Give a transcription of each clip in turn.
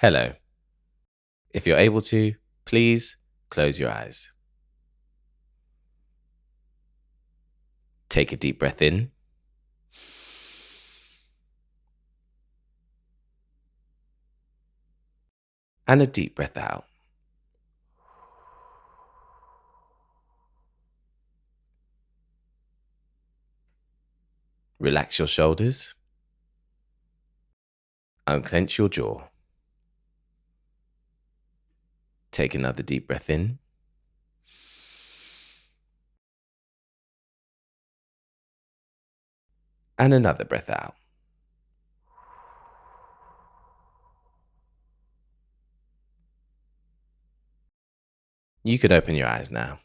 Hello. If you're able to, please close your eyes. Take a deep breath in and a deep breath out. Relax your shoulders. Unclench your jaw. Take another deep breath in and another breath out. You can open your eyes now.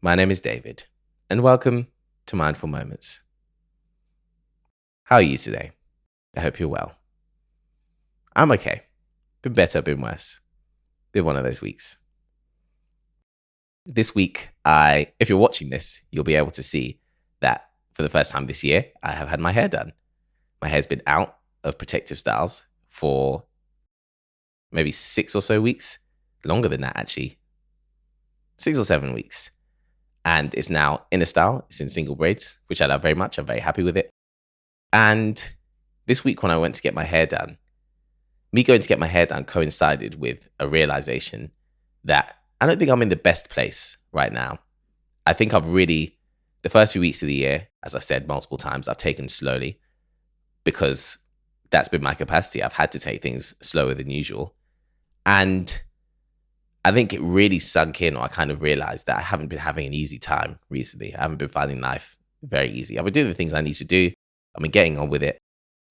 My name is David, and welcome to Mindful Moments. How are you today? I hope you're well. I'm okay. Been better, been worse. Been one of those weeks. This week, if you're watching this, you'll be able to see that for the first time this year, I have had my hair done. My hair's been out of Protective Styles for maybe 6 or so weeks, longer than that actually, 6 or 7 weeks. And it's now in a style, it's in single braids, which I love very much. I'm very happy with it. And this week when I went to get my hair done, me going to get my hair done coincided with a realization that I don't think I'm in the best place right now. I think the first few weeks of the year, as I've said multiple times, I've taken slowly because that's been my capacity. I've had to take things slower than usual. And I think it really sunk in, or I kind of realized that I haven't been having an easy time recently. I haven't been finding life very easy. I've been doing the things I need to do. I've been getting on with it,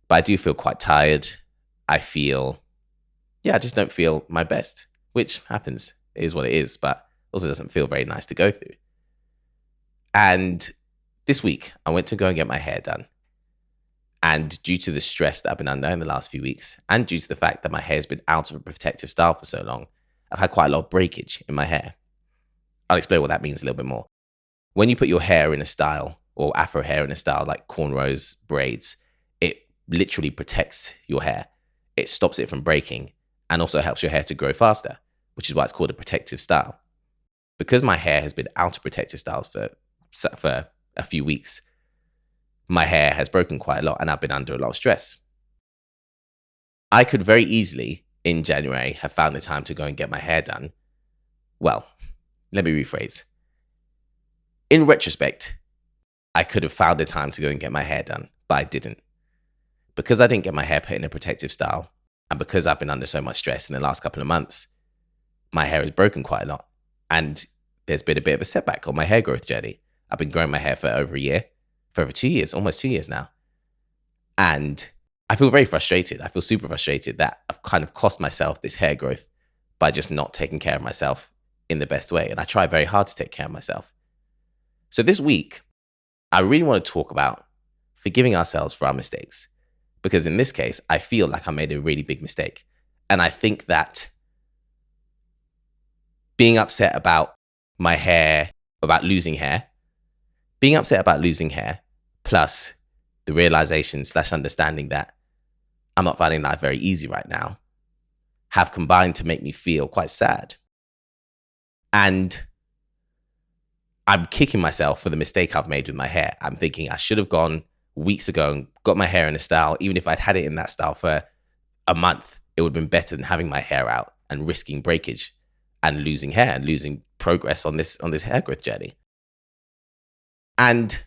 but I do feel quite tired. I just don't feel my best, which happens. It is what it is, but also doesn't feel very nice to go through. And this week, I went to go and get my hair done. And due to the stress that I've been under in the last few weeks, and due to the fact that my hair's been out of a protective style for so long, I've had quite a lot of breakage in my hair. I'll explain what that means a little bit more. When you put your hair in a style, or afro hair in a style like cornrows, braids, it literally protects your hair. It stops it from breaking and also helps your hair to grow faster, which is why it's called a protective style. Because my hair has been out of protective styles for a few weeks, my hair has broken quite a lot and I've been under a lot of stress. I could very easily in January have found the time to go and get my hair done. Well, let me rephrase. In retrospect, I could have found the time to go and get my hair done, but I didn't. Because I didn't get my hair put in a protective style, and because I've been under so much stress in the last couple of months, my hair has broken quite a lot. And there's been a bit of a setback on my hair growth journey. I've been growing my hair for over a year, for over 2 years, almost 2 years now. And I feel very frustrated. I feel super frustrated that I've kind of cost myself this hair growth by just not taking care of myself in the best way. And I try very hard to take care of myself. So this week, I really want to talk about forgiving ourselves for our mistakes. Because in this case, I feel like I made a really big mistake. And I think that being upset about my hair, about losing hair, plus the realization / understanding that I'm not finding life very easy right now, have combined to make me feel quite sad. And I'm kicking myself for the mistake I've made with my hair. I'm thinking I should have gone weeks ago and got my hair in a style. Even if I'd had it in that style for a month, it would have been better than having my hair out and risking breakage and losing hair and losing progress on this hair growth journey. And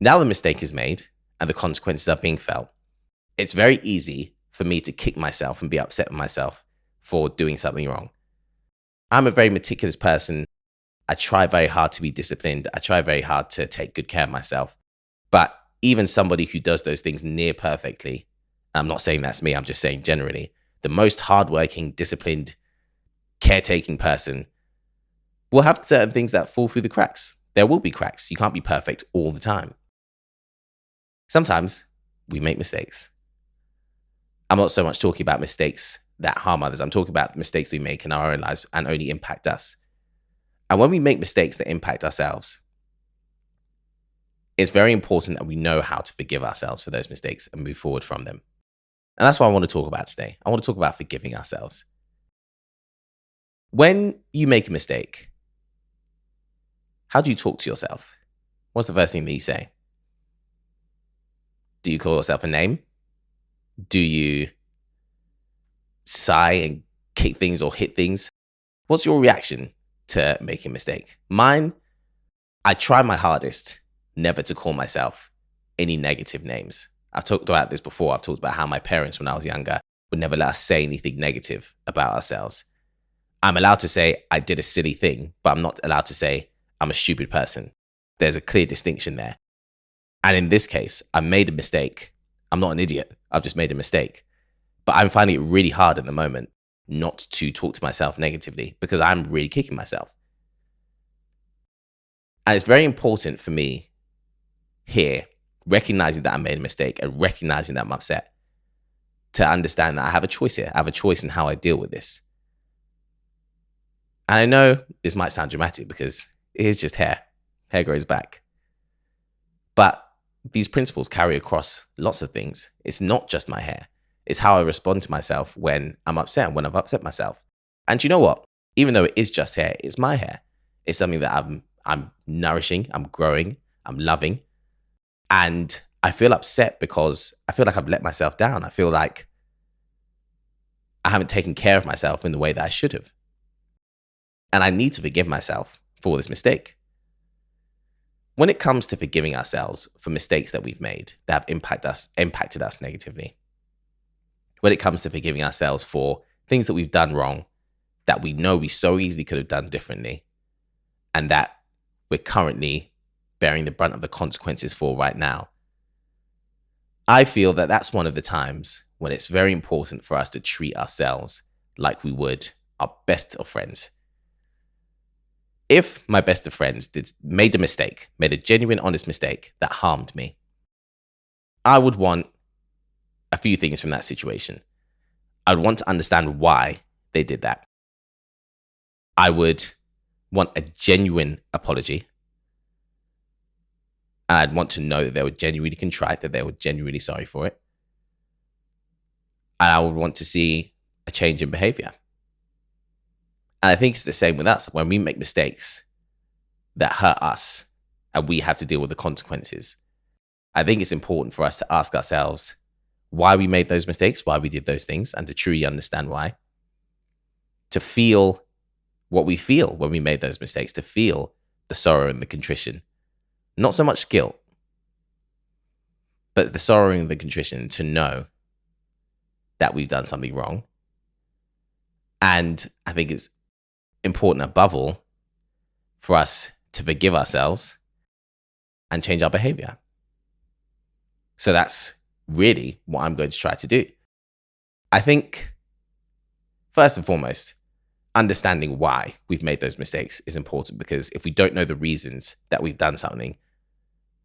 now the mistake is made and the consequences are being felt. It's very easy for me to kick myself and be upset with myself for doing something wrong. I'm a very meticulous person. I try very hard to be disciplined. I try very hard to take good care of myself. But even somebody who does those things near perfectly, I'm not saying that's me, I'm just saying generally, the most hardworking, disciplined, caretaking person will have certain things that fall through the cracks. There will be cracks. You can't be perfect all the time. Sometimes we make mistakes. I'm not so much talking about mistakes that harm others. I'm talking about mistakes we make in our own lives and only impact us. And when we make mistakes that impact ourselves, it's very important that we know how to forgive ourselves for those mistakes and move forward from them. And that's what I want to talk about today. I want to talk about forgiving ourselves. When you make a mistake, how do you talk to yourself? What's the first thing that you say? Do you call yourself a name? Do you sigh and kick things or hit things? What's your reaction to making a mistake? Mine, I try my hardest never to call myself any negative names. I've talked about this before. I've talked about how my parents, when I was younger, would never let us say anything negative about ourselves. I'm allowed to say I did a silly thing, but I'm not allowed to say I'm a stupid person. There's a clear distinction there. And in this case, I made a mistake. I'm not an idiot. I've just made a mistake. But I'm finding it really hard at the moment not to talk to myself negatively because I'm really kicking myself. And it's very important for me here, recognizing that I made a mistake and recognizing that I'm upset, to understand that I have a choice here. I have a choice in how I deal with this. And I know this might sound dramatic because it is just hair. Hair grows back. But these principles carry across lots of things. It's not just my hair. It's how I respond to myself when I'm upset and when I've upset myself. And you know what? Even though it is just hair, it's my hair. It's something that I'm nourishing, I'm growing, I'm loving. And I feel upset because I feel like I've let myself down. I feel like I haven't taken care of myself in the way that I should have. And I need to forgive myself for this mistake. When it comes to forgiving ourselves for mistakes that we've made that have impacted us negatively, when it comes to forgiving ourselves for things that we've done wrong, that we know we so easily could have done differently, and that we're currently bearing the brunt of the consequences for right now, I feel that that's one of the times when it's very important for us to treat ourselves like we would our best of friends. If my best of friends made a mistake, made a genuine, honest mistake that harmed me, I would want a few things from that situation. I would want to understand why they did that. I would want a genuine apology. And I'd want to know that they were genuinely contrite, that they were genuinely sorry for it. And I would want to see a change in behavior. And I think it's the same with us. When we make mistakes that hurt us and we have to deal with the consequences, I think it's important for us to ask ourselves why we made those mistakes, why we did those things, and to truly understand why. To feel what we feel when we made those mistakes, to feel the sorrow and the contrition. Not so much guilt, but the sorrow and the contrition to know that we've done something wrong. And I think it's important above all for us to forgive ourselves and change our behavior. So that's really what I'm going to try to do. I think, first and foremost, understanding why we've made those mistakes is important, because if we don't know the reasons that we've done something,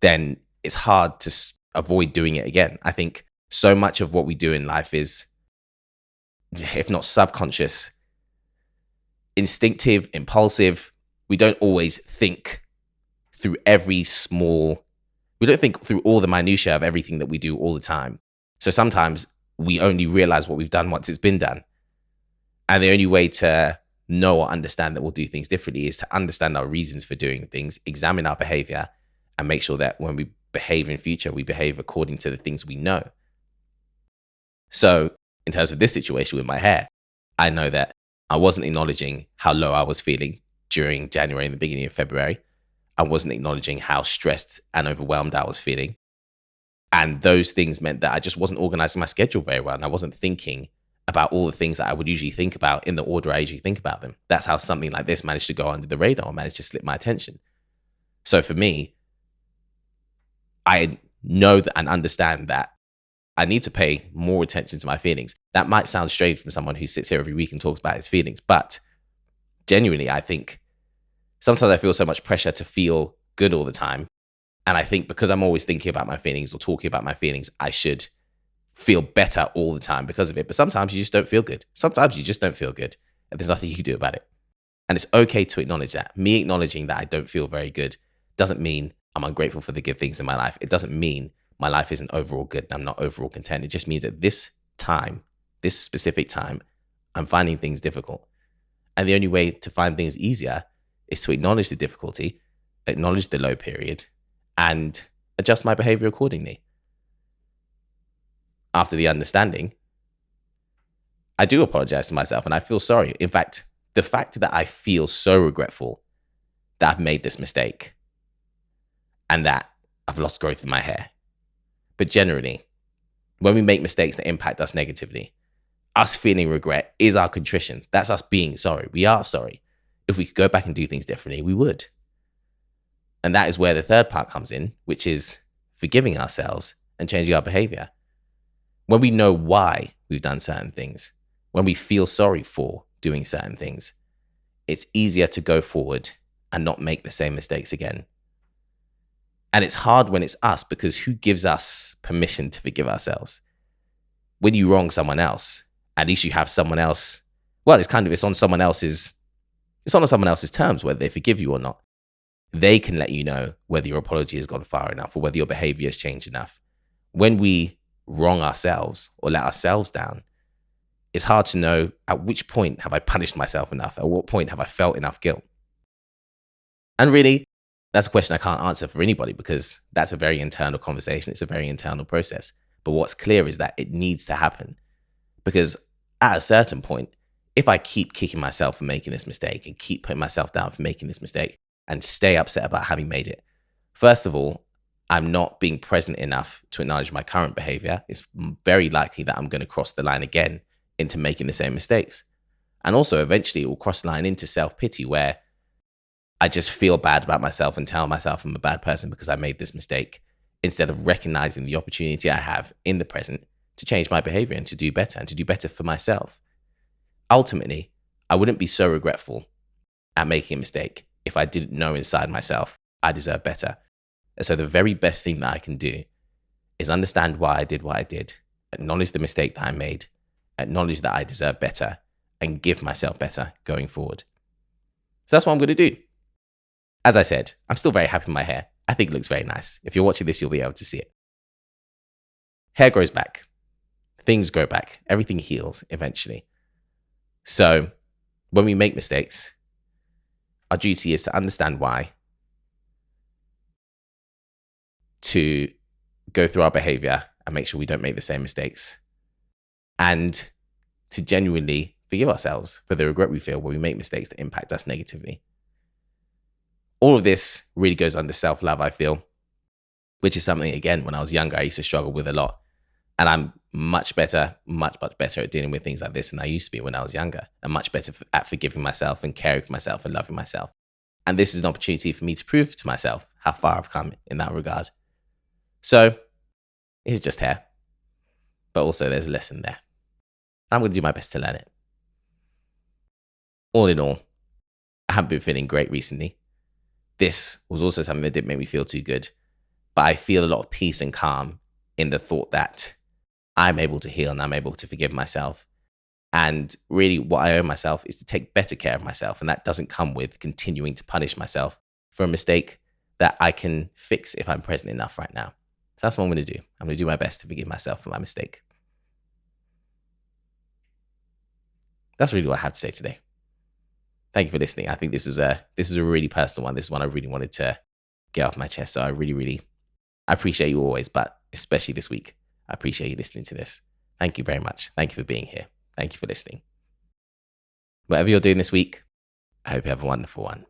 then it's hard to avoid doing it again. I think so much of what we do in life is, if not subconscious, instinctive, impulsive. We don't always think through we don't think through all the minutiae of everything that we do all the time. So sometimes we only realize what we've done once it's been done. And the only way to know or understand that we'll do things differently is to understand our reasons for doing things, examine our behavior, and make sure that when we behave in future, we behave according to the things we know. So in terms of this situation with my hair, I know that I wasn't acknowledging how low I was feeling during January and the beginning of February. I wasn't acknowledging how stressed and overwhelmed I was feeling. And those things meant that I just wasn't organizing my schedule very well. And I wasn't thinking about all the things that I would usually think about in the order I usually think about them. That's how something like this managed to go under the radar, managed to slip my attention. So for me, I know that and understand that I need to pay more attention to my feelings. That might sound strange from someone who sits here every week and talks about his feelings, but genuinely, I think sometimes I feel so much pressure to feel good all the time. And I think because I'm always thinking about my feelings or talking about my feelings, I should feel better all the time because of it. But sometimes you just don't feel good. Sometimes you just don't feel good. And there's nothing you can do about it. And it's okay to acknowledge that. Me acknowledging that I don't feel very good doesn't mean I'm ungrateful for the good things in my life. It doesn't mean my life isn't overall good and I'm not overall content. It just means at this time, this specific time, I'm finding things difficult. And the only way to find things easier is to acknowledge the difficulty, acknowledge the low period, and adjust my behavior accordingly. After the understanding, I do apologize to myself and I feel sorry. In fact, the fact that I feel so regretful that I've made this mistake and that I've lost growth in my hair. But generally, when we make mistakes that impact us negatively, us feeling regret is our contrition. That's us being sorry. We are sorry. If we could go back and do things differently, we would. And that is where the third part comes in, which is forgiving ourselves and changing our behavior. When we know why we've done certain things, when we feel sorry for doing certain things, it's easier to go forward and not make the same mistakes again. And it's hard when it's us, because who gives us permission to forgive ourselves? When you wrong someone else, at least you have someone else. Well, it's on someone else's terms, whether they forgive you or not. They can let you know whether your apology has gone far enough or whether your behavior has changed enough. When we wrong ourselves or let ourselves down, it's hard to know at which point have I punished myself enough? At what point have I felt enough guilt? And really, that's a question I can't answer for anybody, because that's a very internal conversation. It's a very internal process. But what's clear is that it needs to happen, because at a certain point, if I keep kicking myself for making this mistake and keep putting myself down for making this mistake and stay upset about having made it, first of all, I'm not being present enough to acknowledge my current behavior. It's very likely that I'm going to cross the line again into making the same mistakes. And also, eventually, it will cross the line into self-pity, where I just feel bad about myself and tell myself I'm a bad person because I made this mistake, instead of recognizing the opportunity I have in the present to change my behavior and to do better, and to do better for myself. Ultimately, I wouldn't be so regretful at making a mistake if I didn't know inside myself I deserve better. And so the very best thing that I can do is understand why I did what I did, acknowledge the mistake that I made, acknowledge that I deserve better, and give myself better going forward. So that's what I'm going to do. As I said, I'm still very happy with my hair. I think it looks very nice. If you're watching this, you'll be able to see it. Hair grows back. Things grow back. Everything heals eventually. So when we make mistakes, our duty is to understand why, to go through our behavior and make sure we don't make the same mistakes, and to genuinely forgive ourselves for the regret we feel when we make mistakes that impact us negatively. All of this really goes under self-love, I feel, which is something, again, when I was younger, I used to struggle with a lot. And I'm much better at dealing with things like this than I used to be when I was younger. I'm much better at forgiving myself and caring for myself and loving myself. And this is an opportunity for me to prove to myself how far I've come in that regard. So it's just hair, but also there's a lesson there. I'm going to do my best to learn it. All in all, I haven't been feeling great recently. This was also something that didn't make me feel too good, but I feel a lot of peace and calm in the thought that I'm able to heal and I'm able to forgive myself. And really what I owe myself is to take better care of myself. And that doesn't come with continuing to punish myself for a mistake that I can fix if I'm present enough right now. So that's what I'm going to do. I'm going to do my best to forgive myself for my mistake. That's really what I have to say today. Thank you for listening. I think this is a really personal one. This is one I really wanted to get off my chest. So I appreciate you always, but especially this week, I appreciate you listening to this. Thank you very much. Thank you for being here. Thank you for listening. Whatever you're doing this week, I hope you have a wonderful one.